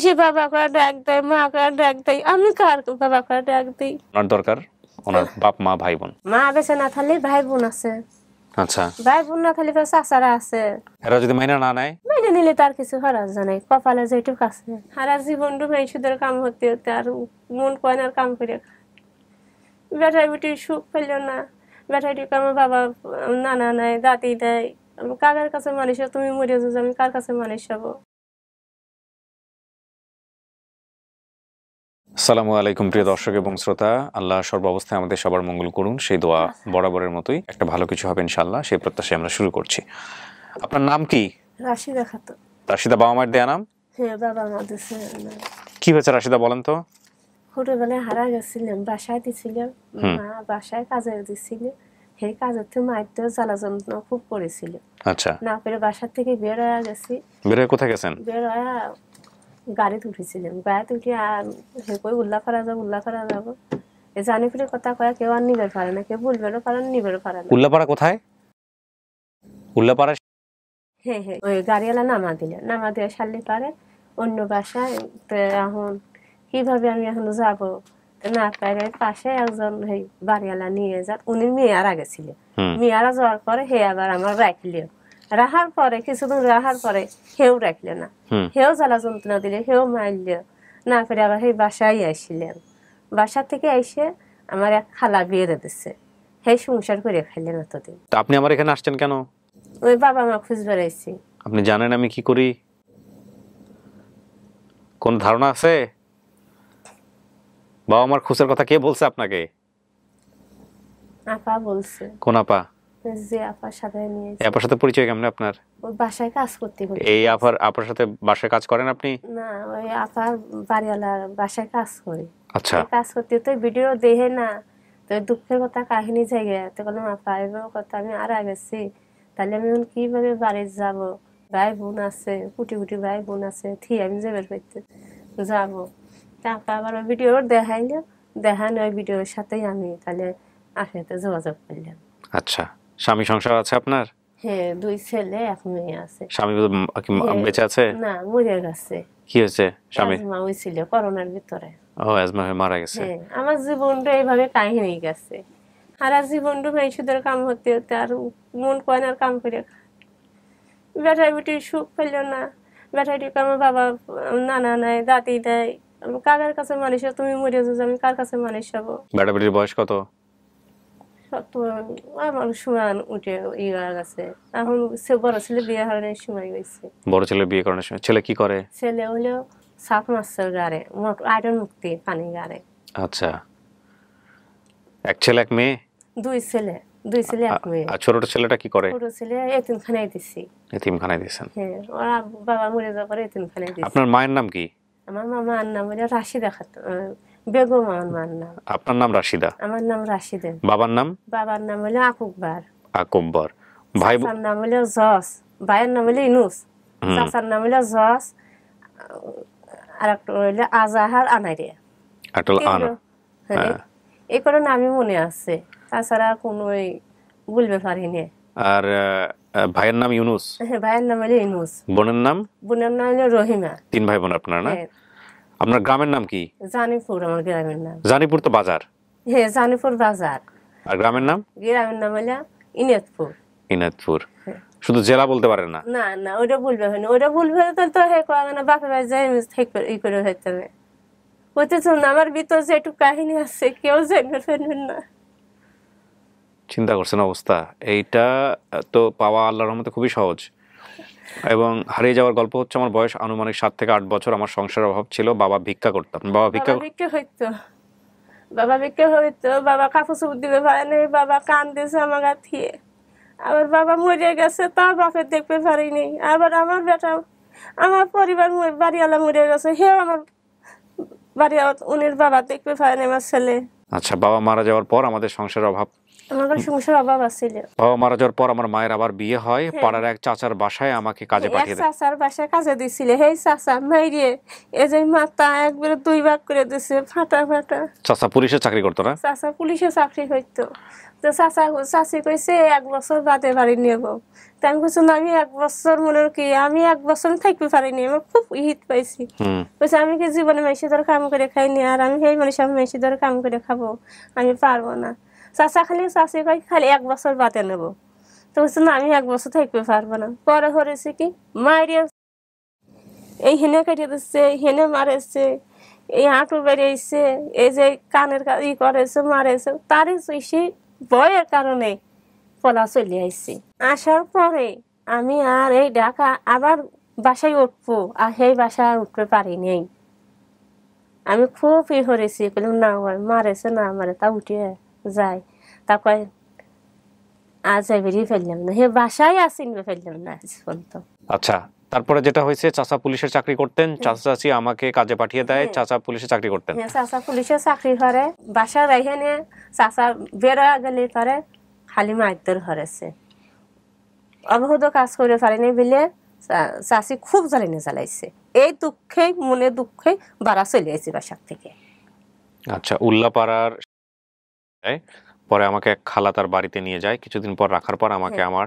সে বাবা করে ডাক দেয়, মা করে ডাক দেয়, আমি কার বাবা করে ডাক দিই। ওনার দরকার ওনার বাপ মা ভাই বোন। মা বেঁচে না থাকলে ভাই বোন আছে, আচ্ছা ভাই বোন না থাকলে তো চাচারা আছে। এরা যদি মাইনা না নেয়? মেনে নিলে তার কিছু খরচ জানাই, কপালে যেটুক আছে। সারা জীবনটু মেয়েদের কাম হতে হতে আর মন কয়নার কাম করে বেটাই বেটির সুখ পেল না। বেটাইটিকে আমার বাবা নানা নাই, দাদি দেয়, আমি কার কাছে মানুষ হবো? তুমি মরে যাও, আমি কার কাছে মানুষ হবো? আসসালামু আলাইকুম প্রিয় দর্শক এবং শ্রোতা, আল্লাহ সর্বাবস্থায় আমাদের সবার মঙ্গল করুন, সেই দোয়া বরাবরের মতোই। একটা ভালো কিছু হবে ইনশাআল্লাহ, সেই প্রত্যাশায় আমরা শুরু করছি। আপনার নাম কি? রাশিদা খাতুন। রাশিদা বাবা মায়ের দেয়া নাম? হ্যাঁ, বাবা মা দিছে। কি হয়েছে রাশিদা বলেন তো? ছোটবেলায় হারা গেছিলাম, বাসায় দিছিলাম, মা বাসায় কাজে দিছিল, সেই কাজের থেকে মাইতে জ্বালা যন্ত্রণা খুব করেছিল। আচ্ছা, না করে বাসার থেকে বের হয়ে গেছি। বের হয়ে কোথায় গেছেন? বের হয়ে গাড়িতে উঠেছিলাম, গাড়িতে উঠে আর হে কই উল্লা করা যাবো এই জানি ফিরে কথা কয়া কেউ আর নিবে পারে না, কেউ বলবেও পারে না, নিবেও পারে না। উল্লাপাড়া কোথায়? উল্লাপাড়া? হ্যাঁ হ্যাঁ, ওই গাড়িওয়ালা নামা দিয়ে সারলে পারে অন্য বাসায়। তো এখন কিভাবে আমি এখন যাবো না পারে, পাশে একজন এই বাড়িওয়ালা নিয়ে যান, উনি মেয়ারা গেছিল, মেয়ারা যাওয়ার পরে হে আবার আমার রাখলিও, রাহার পরে কিছুদিন রাহার পরে হেও রাখলে না, হেও জ্বালা যন্ত্রণা দিলে, হেও মারল না করে আবার সেই বাসায় আসছিলেন। বাসা থেকে এসে আমার এক খালা বিয়ে দিচ্ছে, সেই সংসার করে খাইলেন এতদিন। তা আপনি আমার এখানে আসছেন কেন? ওই বাবা মা খুঁজ বেড়াইছি। আপনি জানেন আমি কি করি? কোন ধারণা আছে? বাবা মার খুশের কথা কে বলছে আপনাকে? আপা বলছে। কোন আপা? যে আপার সাথে নিয়ে এই আপার সাথে পরিচয় কেমন আপনার? ওই বাসায় কাজ করতে। এই আপার সাথে বাসায় কাজ করেন আপনি? না, ওই আপার বাড়িওয়ালার বাসায় কাজ করি। আচ্ছা, কাজ করতে তো ভিডিও দেখে না, তো দুঃখের কথা কাহিনী জায়গায় তো বললাম আপা এবার কথা আমি আর গেছি, তাহলে আমি এখন কিভাবে বাড়ি যাব? ভাই বোন আছে, কুটি কুটি ভাই বোন আছে, থি আমি যাবে করতে যাবো। তারপর আবার ওই ভিডিও দেখাইলো, দেখানো ওই ভিডিওর সাথেই আমি তাহলে আসাতে যোগাযোগ করলাম। আচ্ছা। স্বামী সংসার আছে আপনার? হ্যাঁ, 2 ছেলে 1 মেয়ে আছে। স্বামী বেঁচে আছে? না, মরে গেছে। কি হয়েছে স্বামী? আজমা হয়েছিল করোনার ভিতরে। ও, আজমা হয়ে মারা গেছে। হ্যাঁ, আমার জীবনটা এইভাবে কাহিনী গেছে। সারা জীবনটা মেয়েদের কাম হতে হতে আর মন কয়নার কাম করে বেটাই বেটির সুখ পেল না। বেটাইটিকে আমার বাবা নানা নাই, দাদি দেয়, আমি কার কাছে মানুষ হবো? তুমি মরে যাও, আমি কার কাছে মানুষ হবো? বেটা বেটির বয়স কত? আমার সমান উঠে ইয়ে গেছে। এখন বড় ছেলে বিয়ে হওয়ার সময় গেছে। বড় ছেলে বিয়ে করানোর সময়। ছেলে কি করে? ছেলে হলো সাপ মাছের গাড়ে, আয়রন মুক্তি পানি গাড়ে। আচ্ছা, এক ছেলে এক মেয়ে? 2 ছেলে 1 মেয়ে। আর ছোট ছেলেটা কি করে? ছোট ছেলে এতিমখানায় দিছি। এতিমখানায় দিয়েছেন? হ্যাঁ, ওরা বাবা মরে যাওয়ার পরে এতিমখানায় দিছি। আপনার মায়ের নাম কি? আমার মামার নাম হলো রাশিদা খাতুন, বেগম আমার মার নাম। আপনার নাম রাশিদা? আমার নাম রাশিদা। বাবার নাম? বাবার নাম হলো আকুববার। আকবর। ভাই চাচার নাম হলো জস, ভাইয়ের নাম হলো ইনুস, চাচার নাম হলো জস, আর একটা হইলো আজাহার আনাইরিয়া। হ্যাঁ, এই করে নামই মনে আছে, তাছাড়া কোনো বলবে পারিনি। আর ভাইয়ের নাম ইউনুস? হ্যাঁ, ভাইয়ের নাম হলো ইনুস। বোনের নাম? বোনের নাম হলো রহিমা। 3 ভাই বোন আপনার না? আপনার গ্রামের নাম কি? জানিপুর আমার গ্রামের নাম। জানিপুর তো বাজার। হ্যাঁ, জানিপুর বাজার। আর গ্রামের নাম? গ্রামের নাম হলো ইনাদপুর। ইনাদপুর। শুধু জেলা বলতে পারেন না? না না, ওইটা বলবে হয় না, ওইটা বলবে তো হে কয় না, বাপের বাড়ি যাই ই করে হইতে হবে। হইতেছ না, আমার ভিতর যে একটু কাহিনী আছে কেউ জানবে ফেলবেন না। চিন্তা করছেন অবস্থা? এইটা তো পাওয়া আল্লাহর রহমতে খুবই সহজ, এবং হারিয়ে যাওয়ার গল্প হচ্ছে আমার বয়স আনুমানিক 7 থেকে 8 বছর। আমার সংসারের অভাব ছিল, বাবা ভিক্ষা করতাম। বাবা ভিক্ষা হইতো, বাবা কাপড় চোপড় দিবে পারে নাই, বাবা কান্দেছে আমার গাথিয়ে। আবার বাবা মরে গেছে, তার বাপের দেখতে পারিনি। আবার আমার বেটা, আমার পরিবার বাড়িওয়ালা মরে গেছে, হেও আমার বাড়িওয়ালা উনির বাবা দেখতে পারেনি আমার ছেলে। আচ্ছা, বাবা মারা যাওয়ার পর আমাদের সংসারের অভাব আমার সংসার অভাব আছিল। বাবা মারা যাওয়ার পর আমার মায়ের আবার বিয়ে হয়, পাড়ার এক চাচার বাসায় আমাকে কাজে এক পাঠিয়ে দেয়। চাচার বাসায় কাজে দিছিল, সেই চাচা মাইরে এই যে মাথা একবারে 2 ভাগ করে দিছে, ফাটা ফাটা। চাচা পুলিশে চাকরি করতো না? চাচা পুলিশে চাকরি হইতো। তো চাচি কইছে 1 বছর বাদে বাড়ি নেব। তা আমি কইছি না, আমি 1 বছর মনে কি আমি 1 বছর থাকতে পারিনি, আমার খুব হিত পাইছি। কইছে আমি কি জীবনে মাইসি ধরে কাম করে খাইনি, আর আমি সেই মানুষ আমি মাইসি ধরে কাম করে খাবো, আমি পারবো না। চাচি কই খালি 1 বছর বাদে নেব। তো কইছে না, আমি 1 বছর থাকতে পারবো না। পরে হরেছে কি মাইরিয়া এই হেনে কেটে দিচ্ছে, হেনে মারেছে, এই হাঁটু বেরিয়েছে, এই যে কানের করেছে মারেছে। তারই সেই ভয়ের কারণে পলা চলে আসছি। আসার পরে আমি আর এই ঢাকা আবার বাসায় উঠবো, আর সেই বাসায় আর উঠতে পারিনি। আমি খুব হরেছি, বললাম না মারেছে না মারে তা উঠে যায়। তারপরে আজ বেরিয়ে ফেললাম না, হে বাসায় আসিনবে ফেললাম না আজ পর্যন্ত। আচ্ছা, তারপরে যেটা হয়েছে, চাচা পুলিশের চাকরি করতেন, চাচা চাচি আমাকে কাজে পাঠিয়ে দেয়, চাচা পুলিশে চাকরি করতেন। চাচা পুলিশে চাকরি করে, বাসা রেখে নিয়ে চাচা বেরোয়া গেলে পারে খালি মাইদের হরেছে, অবহুত কাজ করে পারেনি বলে চাচি খুব জ্বালিনি জ্বালাইছে। এই দুঃখে মনে দুঃখে বাড়া চলে আসছে বাসার থেকে। আচ্ছা, উল্লাপাড়ার পরে আমাকে এক খালা তার বাড়িতে নিয়ে যায়, কিছুদিন পর রাখার পর আমাকে আমার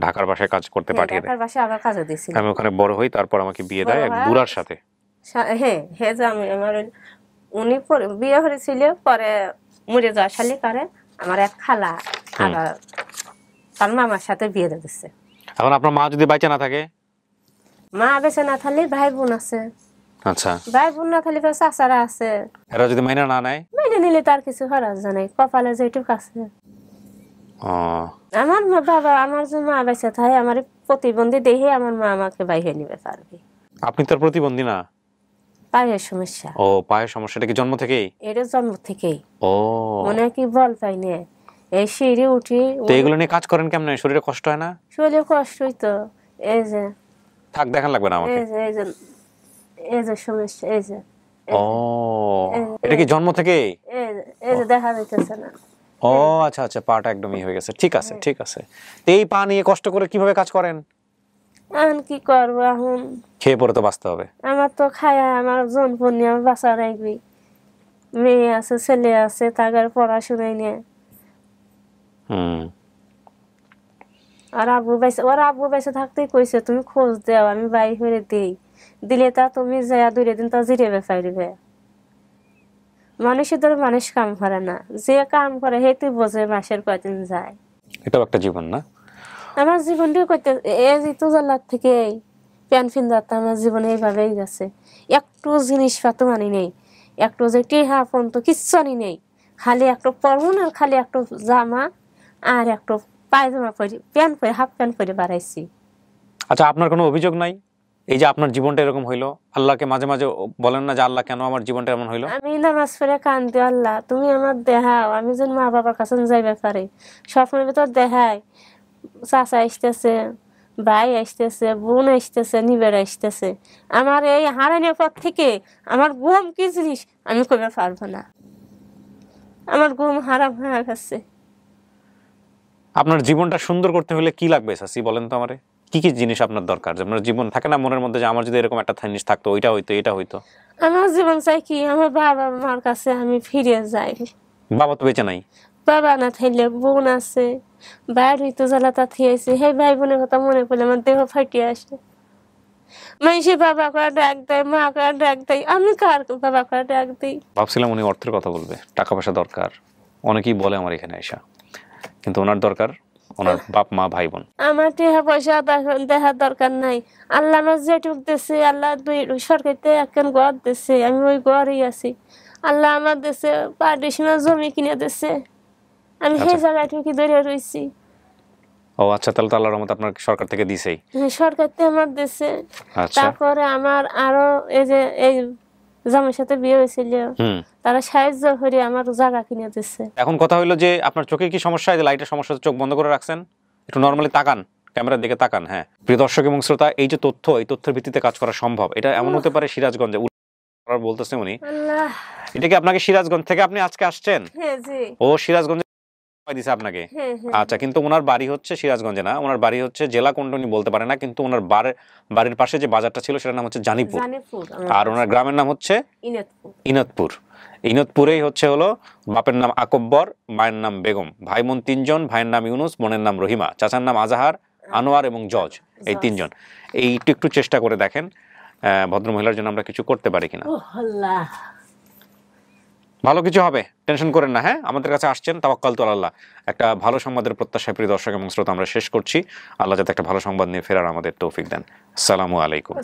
ঢাকার বাসায় কাজ করতে পাঠিয়ে দেয়। ঢাকার বাসায় আবার কাজও দিয়েছিল। আমি ওখানে বড় হই, তারপর আমাকে বিয়ে দেয় এক বুড়ার সাথে। হ্যাঁ হ্যাঁ, যে আমি আমার উনি বিয়ে হয়েছিল, পরে মরে যাওয়া শালি করে আমার এক খালা আবার তার মামার সাথে বিয়ে দিচ্ছে। এখন আপনার মা যদি বাইচে না থাকে? মা বেঁচে না থাকলে ভাই বোন আছে। আচ্ছা, ভাই বোন না থাকলে চাচারা আছে। এরা যদি মাইনা না নেয়? মেনে নিলে তার কিছু খরচ নাই, কপালে যেটুক আছে। আমার বাবা আমার যে মা বেঁচে থাকে, আমার প্রতিবন্ধী দেখে আমার মা আমাকে বাইরে নিবে পারবে। আপনি তার প্রতিবন্ধী না? পায়ের সমস্যা। ও, পায়ের সমস্যাটা কি জন্ম থেকেই? এটা জন্ম থেকেই। ও, মনে কি বল পাই না, এই সিঁড়ি উঠি। তো এগুলো নিয়ে কাজ করেন কেমনে? শরীরে কষ্ট হয় না? শরীরে কষ্ট হইতো। এই যে থাক, দেখান লাগবে না আমাকে। এই যে সমস্যা, এই যে। ও, এটা কি জন্ম থেকেই? এই যে দেখা যাইতেছে না। ও আচ্ছা আচ্ছা, পাটা একদমই হয়ে গেছে। ঠিক আছে ঠিক আছে। তো এই পা নিয়ে কষ্ট করে কিভাবে কাজ করেন? এখন কি করবো, এখন খেয়ে পরে তো বাঁচতে হবে। আমার তো খায়া আমার জন্ম নিয়ে আমার বাঁচা রাখবি। মেয়ে আছে ছেলে আছে, তাদের পড়াশোনায় নিয়ে। আর ওরা আব্বু বাইসে থাকতেই কইছে তুমি খোঁজ দাও, আমি বাই করে দেই, দিলে তা তুমি যাইয়া 2 দিন তা জিরেবে পাইবে। মানুষের ধরে মানুষ কাম করে না, যে কাম করে হেতু বোঝে মাসের কয়দিন যায়। এটাও একটা জীবন না? আমার জীবনটা করতে এই তো জেলার থেকে প্যান ফিন্দাতে আমার জীবনে এইভাবেই গেছে। একটু জিনিসপত্র আনি নেই, একটু যে টেহা ফোন তো কিচ্ছু আনি নেই, খালি একটু পরন আর খালি একটু জামা আর একটু পায়জামা পরি, প্যান্ট পরে হাফ প্যান্ট পরে বাড়াইছি। আচ্ছা, আপনার কোনো অভিযোগ নাই এই যে আপনার জীবনটা এরকম হইলো? আল্লাহকে মাঝে মাঝে বলেন না যে আল্লাহ কেন আমার জীবনটা এমন হইলো? আমি নামাজ পড়ে কান্দি, আল্লাহ তুমি আমার দেখাও, আমি যেন মা বাবার কাছে যাইবে পারি। স্বপ্নের ভিতর দেখায় চাচা আসতেছে, ভাই আসতেছে, বোন আসতেছে, নিবের আসতেছে। আমার এই হারানোর পর থেকে আমার ঘুম কি জিনিস আমি কবে পারবো না, আমার ঘুম হারাম হয়ে গেছে। আপনার জীবনটা সুন্দর করতে হলে কি লাগবে চাচি বলেন তো আমারে? কি কি জিনিস আপনার দরকার? যে আপনার জীবন থাকে না মনের মধ্যে যে আমার যদি এরকম একটা জিনিস থাকতো, ওইটা হইতো, এটা হইতো। আমার জীবন চাই কি আমার বাবা মার কাছে আমি ফিরে যাই। বাবা তো বেঁচে নাই। বাবা না থাকলে বোন আছে, ভাই হইতো জ্বালাতা থিয়েছে, সেই ভাই বোনের কথা মনে পড়লে আমার দেহ ফাটিয়ে আসে। মানুষে বাবা করে ডাক দেয়, মা করে ডাক দেয়, আমি কার বাবা করে ডাক দিই? ভাবছিলাম উনি অর্থের কথা বলবে, টাকা পয়সা দরকার, অনেকেই বলে আমার এখানে এসা, কিন্তু ওনার দরকার ওনার বাপ মা ভাই বোন। আমার টাকা পয়সা দেখার দরকার নাই। আল্লাহ আমার যেটুক দিছে, আল্লাহ সরকারিতে একখান ঘর দিছে, আমি ওই ঘরেই আছি। আল্লাহ আমার দেশে পার্টিশনা জমি কিনে দিছে, আমি সেই জায়গাটুকু ধরে রয়েছি। ও আচ্ছা, তাহলে তো আল্লাহর রহমতে আপনার সরকার থেকে দিছেই। সরকার থেকে আমার দেশে। আচ্ছা, তারপরে আমার আরো এই যে এই জামার সাথে বিয়ে হয়েছিল, তারা সাহায্য করে আমার জায়গা কিনে দিচ্ছে। এখন কথা হলো যে আপনার চোখে কি সমস্যা? এই যে লাইটের সমস্যা, চোখ বন্ধ করে রাখছেন, একটু নরমালি তাকান, ক্যামেরার দিকে তাকান। হ্যাঁ প্রিয় দর্শক এবং শ্রোতা, এই যে তথ্য, এই তথ্যের ভিত্তিতে কাজ করা সম্ভব। এটা এমন হতে পারে সিরাজগঞ্জে বলতেছে উনি। এটা কি আপনাকে সিরাজগঞ্জ থেকে আপনি আজকে আসছেন? হ্যাঁ জি। ও সিরাজগঞ্জ দিছে আপনাকে? হ্যাঁ হ্যাঁ আচ্ছা, কিন্তু ওনার বাড়ি হচ্ছে সিরাজগঞ্জে না, ওনার বাড়ি হচ্ছে জেলা কোনটা উনি বলতে পারে না, কিন্তু ওনার বাড়ির পাশে যে বাজারটা ছিল সেটার নাম হচ্ছে জানিপুর, জানিপুর আর ওনার গ্রামের নাম হচ্ছে ইনাতপুর। ইনাতপুর। ইনাতপুরেই হচ্ছে হলো বাপের নাম আকব্বর, মায়ের নাম বেগম, ভাই বোন 3 জন, ভাইয়ের নাম ইউনুস, বোনের নাম রহিমা, চাচার নাম আজাহার, আনোয়ার এবং জজ, এই 3 জন। এইটু একটু চেষ্টা করে দেখেন ভদ্র মহিলার জন্য আমরা কিছু করতে পারি কিনা। ও আল্লাহ, ভালো কিছু হবে, টেনশন করেন না। হ্যাঁ, আমাদের কাছে আসছেন তাওয়াক্কালতু আলাল্লাহ। একটা ভালো সংবাদের প্রত্যাশায় প্রিয় দর্শক এবং শ্রোতা আমরা শেষ করছি। আল্লাহ যাতে একটা ভালো সংবাদ নিয়ে ফেরার আমাদের তৌফিক দেন। আসসালামু আলাইকুম।